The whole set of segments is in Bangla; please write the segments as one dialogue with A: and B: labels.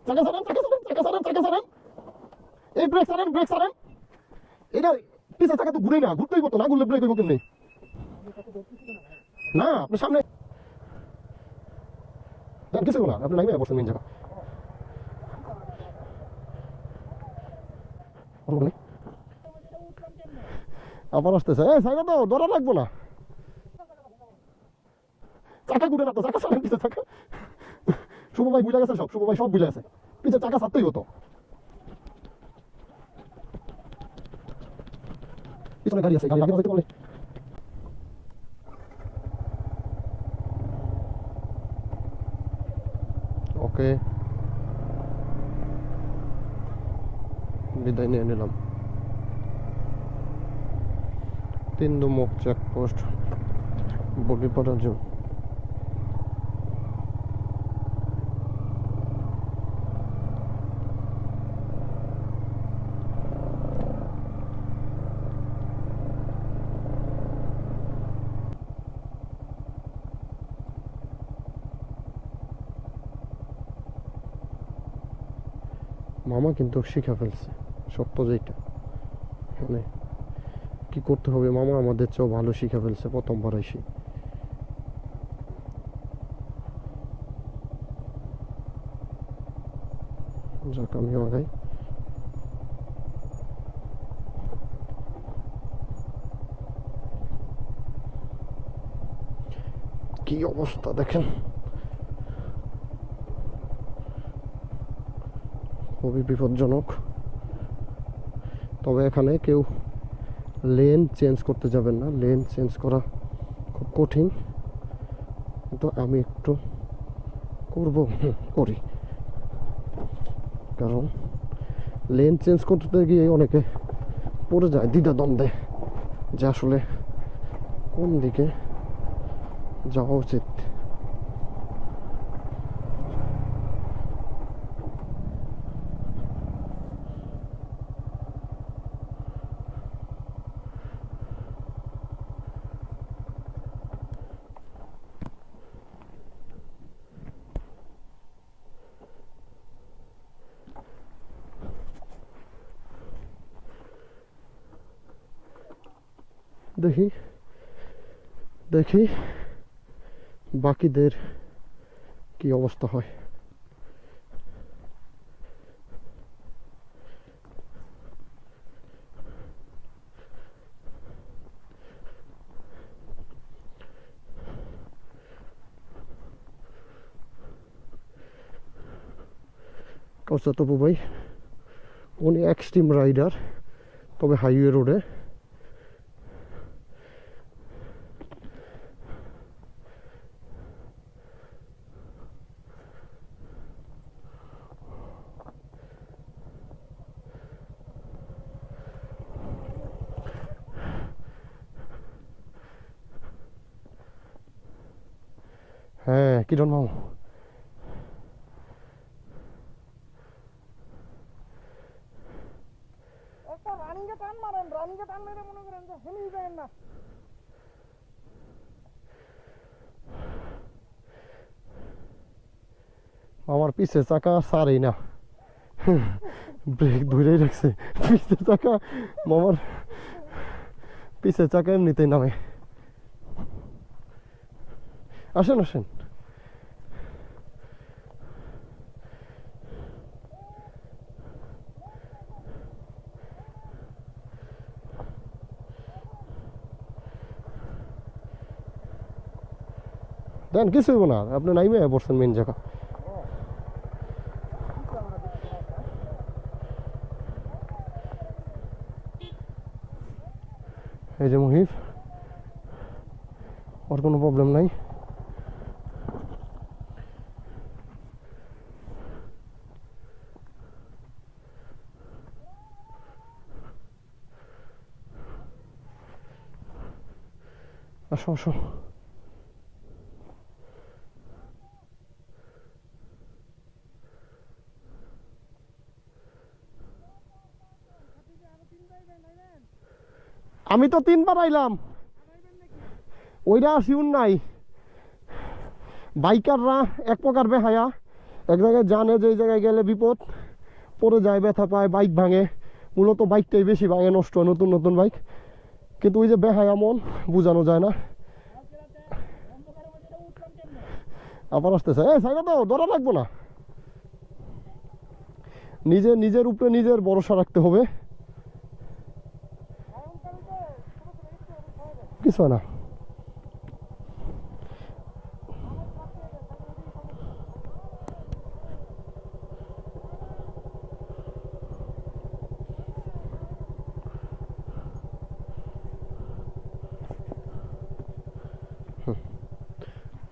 A: চাকা ছাড়েন, চাকা ছাড়েন, চাকা ছাড়েন, চাকা ছাড়েন। এই ব্রেক ছাড়েন, ব্রেক ছাড়েন। এটা পিছের চাকা তো ঘুরে না, ঘুরতেই করতো না, ঘুরলে ব্রেক হইব কেমনি? না আপনি সামনে কিছু না, আপনি নাইমে বসেন মেন জায়গা। আবার আসতেছে, এই সাইডে তো ধরা লাগবো না। চাকা ঘুরে না তো, চাকা ছাড়েন, পিছের চাকা। শুভ ভাই বুঝা গেছে, সব শুভ ভাই সব বুঝা গেছে, পিছের চাকা ছাড়তেই হতো। পিছনে গাড়ি আছে, গাড়ি আগে বাজাইতে পারলে। ওকে, বিদায় নিয়ে নিলাম। 3 দুমুখ চেকপোস্ট, বগিপাড়া জু। মামা কিন্তু শিখে ফেলছে সত্য যেটা, মানে কি করতে হবে মামা আমাদের চেয়েও ভালো শিখে ফেলছে প্রথমবার এসে। যাক আমি আগাই। কি অবস্থা দেখেন, খুবই বিপজ্জনক। তবে এখানে কেউ লেন চেঞ্জ করতে যাবেন না, লেন চেঞ্জ করা খুব কঠিন, কিন্তু আমি একটু করি, কারণ লেন চেঞ্জ করতে গিয়ে অনেকে পড়ে যায় দ্বিধাদ্বন্দ্বে যে আসলে কোন দিকে যাওয়া উচিত। দেখি দেখি বাকিদের কি অবস্থা হয়। কাউসার তপু ভাই উনি এক্সট্রিম রাইডার, তবে হাইওয়ে রোডে। হ্যাঁ কিরণ মামু,
B: একটা রানিংয়ে টান মারেন, রানিংয়ে টান মেরে মনে করেন যে হেলিয়ে যায় না।
A: আমার পিছে চাকা সারেই না, ব্রেক ধরেই রাখছে। পিছে চাকা মামার, পিছে চাকা এমনিতেই নামে। আসেন আসেন, দেন কিছু হইব না, আপনি নাইমে পড়ছেন মেন জায়গা। এই যে মুহিব, ওর কোনো প্রবলেম নাই। আসো আসো, আমি তো 3বার আইলাম, ওইটা শিউন নাই। বাইকাররা এক প্রকার বেহায়া, এক জায়গায় জানে যে এই জায়গায় গেলে বিপদ, পড়ে যায়, ব্যথা পায়, বাইক ভাঙে। মূলত বাইকটাই বেশি ভাঙে, নষ্ট হয় নতুন নতুন বাইক। কিন্তু ওই যে বেহায়া মন, বোঝানো যায় না। আবার আসতেছে, সাইডে তো ধরা লাগবো না। নিজের উপরে নিজের ভরসা রাখতে হবে, কিছু হয় না।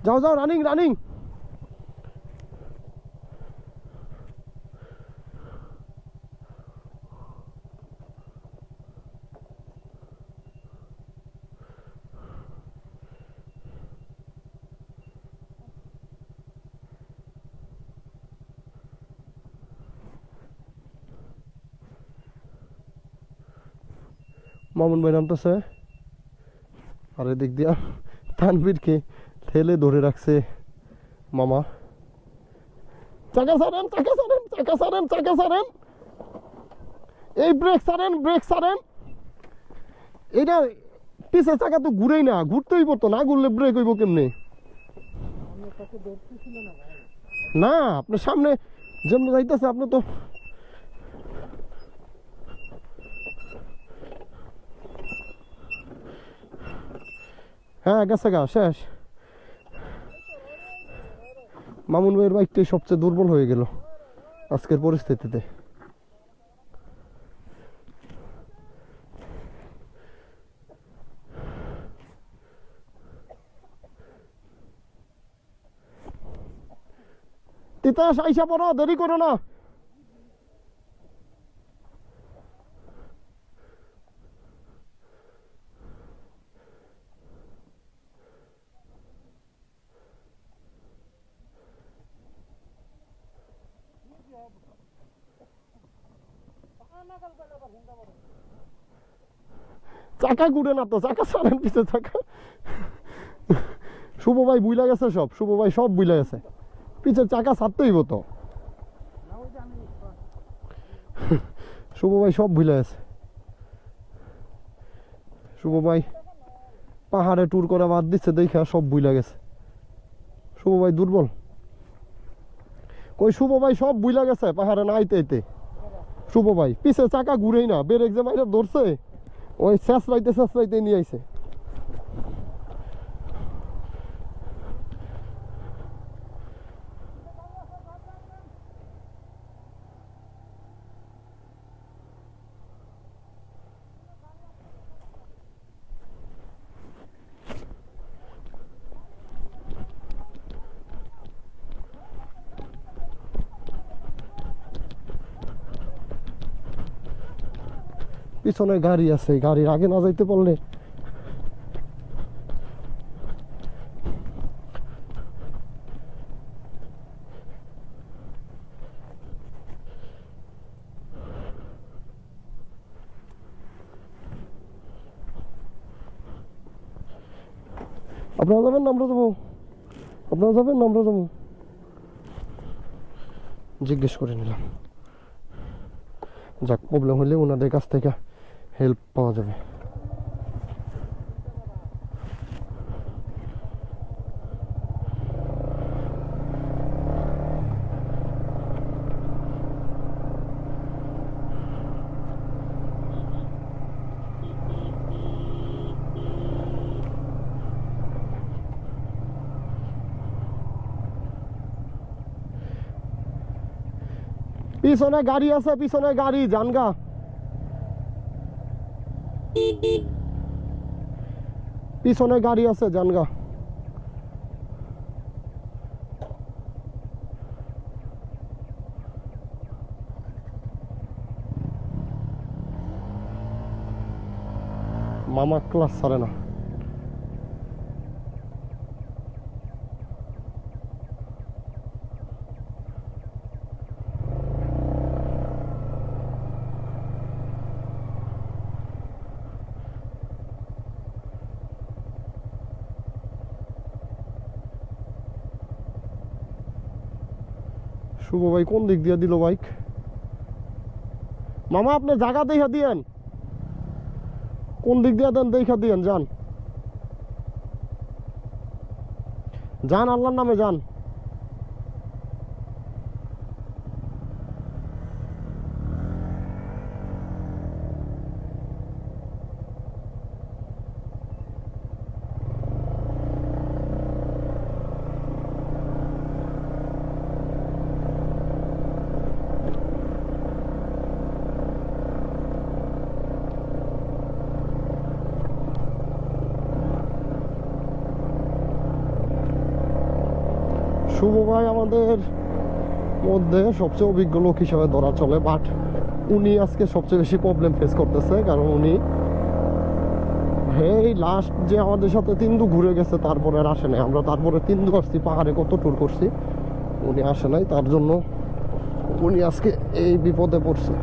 A: যাও যাও, রানিং রানিং। মামুন ভাই নামতেছে, আর এদিক দিয়া তানভীরকে ঠেলে ধরে রাখছে মামা। চাকা সারেন, চাকা সারেন, চাকা সারেন, চাকা সারেন, এই ব্রেক সারেন, ব্রেক সারেন। এইটা পিছে চাকা তো ঘুরেই না, ঘুরতেই পড়তো না, ঘুরলে ব্রেক হইব কেমনে? না আপনার সামনে যেমন যাইতেছে আপনি তো। হ্যাঁ গেছে গা, শেষ। মামুন ভাইয়ের বাইকটাই সবচেয়ে দুর্বল হয়ে গেল আজকের পরিস্থিতিতে। তিতাস আইসা পড়ো, দেরি করো না। চাকা ঘুরে না তো, চাকা সারেন, পিছে চাকা। শুভ ভাই বুইলা গেছে সব, শুভ ভাই সব বুইলা গেছে, পিছের চাকা ছাড়তেই হতো। শুভ ভাই সব ভুলে গেছে। শুভ ভাই পাহাড়ে ট্যুর করা বাদ দিচ্ছে, দেখা সব ভুলে গেছে। শুভ ভাই দুর্বল, কই শুভ ভাই সব ভুলে গেছে পাহাড়ে না আইতে আইতে। শুভ ভাই পিছে চাকা ঘুরেই না, ব্রেক যে মাইরা ধরছে, ওই শেষ রাইতে নিয়ে আইছে। পিছনে গাড়ি আছে, গাড়ির আগে না যাইতে পারলে। আপনারা যাবেন না আমরা যাবো? আপনারা যাবেন না আমরা যাবো? জিজ্ঞেস করে নিলাম, যাক প্রবলেম হলে ওনাদের কাছ থেকে হেল্প পাওয়া যাবে। পিছনে গাড়ি আছে, পিছনে গাড়ি, জানগা। পিছনে গাড়ি আছে, জানগা। মামা ক্লাস ছাড়ে না। শুভ ভাই কোন দিক দিয়ে দিল বাইক? মামা আপনি জায়গা দেখা দিয়েন, কোন দিক দিয়ে দেন দেখা দিয়েন। যান যান, আল্লাহর নামে যান। শুভ ভাই আমাদের মধ্যে সবচেয়ে অভিজ্ঞ লোক হিসেবে ধরা চলে, বাট উনি আজকে সবচেয়ে বেশি প্রবলেম ফেস করতেছে। কারণ উনি এই লাস্ট যে আমাদের সাথে তিন্দু ঘুরে গেছে, তারপরে আর আসে নাই। আমরা তারপরে তিন্দু আসছি, পাহাড়ে কত ট্যুর করছি, উনি আসে নাই। তার জন্য উনি আজকে এই বিপদে পড়ছে।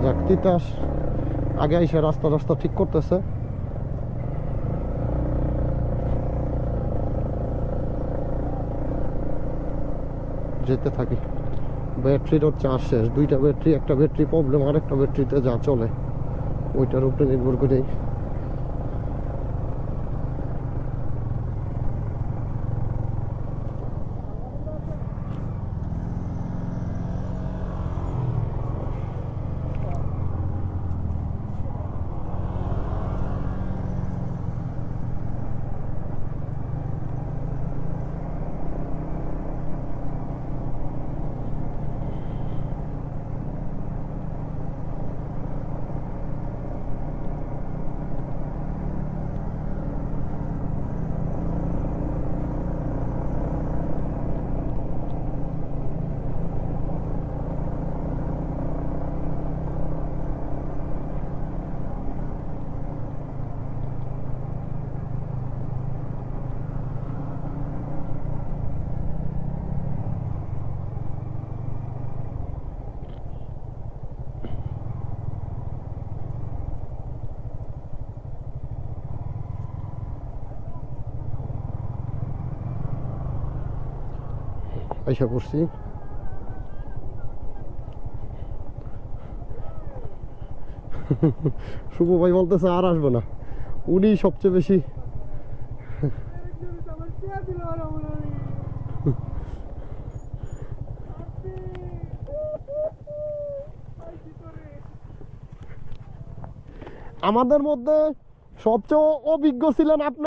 A: যাক, তিতাস আগে এসে রাস্তা ঠিক করতেছে। যেতে থাকি। ব্যাটারির চার্জ শেষ, দুইটা ব্যাটারি, একটা ব্যাটারি প্রবলেম, আর একটা ব্যাটারিতে যা চলে ওইটার উপরে নির্ভর করেই। আশা করছি শুভ ভাই বলতেছে আর আসবে না, উনি সবচেয়ে বেশি। আমাদের মধ্যে সবচেয়ে অভিজ্ঞ ছিলেন আপনি।